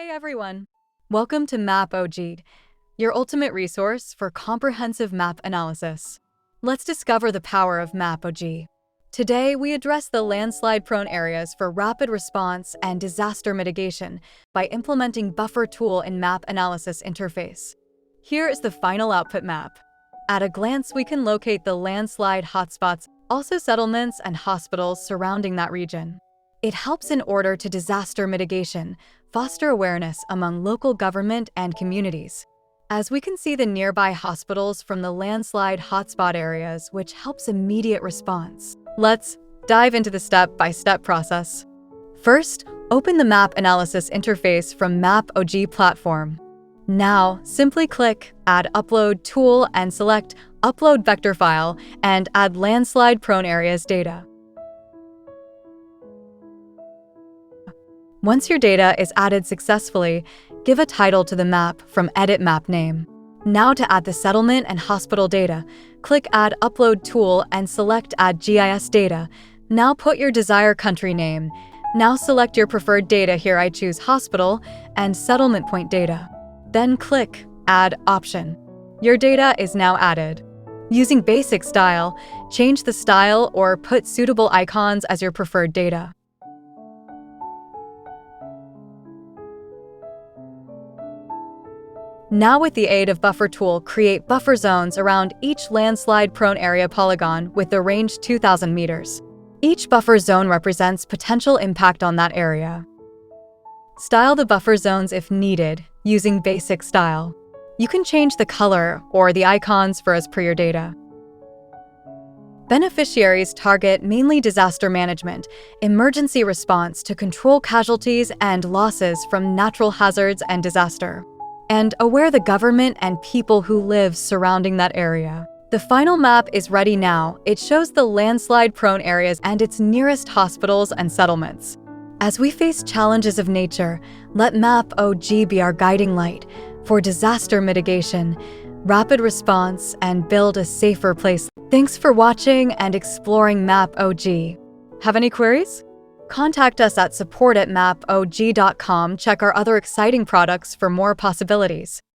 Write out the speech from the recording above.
Hey everyone! Welcome to Mapog, your ultimate resource for comprehensive map analysis. Let's discover the power of Mapog. Today, we address the landslide-prone areas for rapid response and disaster mitigation by implementing Buffer tool in Map Analysis interface. Here is the final output map. At a glance, we can locate the landslide hotspots, also settlements and hospitals surrounding that region. It helps in order to disaster mitigation, foster awareness among local government and communities. As we can see the nearby hospitals from the landslide hotspot areas, which helps immediate response. Let's dive into the step-by-step process. First, open the Map Analysis interface from Mapog platform. Now, simply click Add Upload Tool and select Upload Vector File and add landslide-prone areas data. Once your data is added successfully, give a title to the map from Edit Map Name. Now to add the settlement and hospital data, click Add Upload Tool and select Add GIS Data. Now put your desired country name. Now select your preferred data. Here I choose Hospital and Settlement Point Data. Then click Add Option. Your data is now added. Using Basic Style, change the style or put suitable icons as your preferred data. Now with the aid of Buffer tool, create buffer zones around each landslide-prone area polygon with the range 2,000 meters. Each buffer zone represents potential impact on that area. Style the buffer zones if needed, using Basic Style. You can change the color or the icons for as per your data. Beneficiaries target mainly disaster management, emergency response to control casualties and losses from natural hazards and disaster, and aware the government and people who live surrounding that area. The final map is ready now. It shows the landslide-prone areas and its nearest hospitals and settlements. As we face challenges of nature, let Mapog be our guiding light for disaster mitigation, rapid response, and build a safer place. Thanks for watching and exploring Mapog. Have any queries? Contact us at support@mapog.com. Check our other exciting products for more possibilities.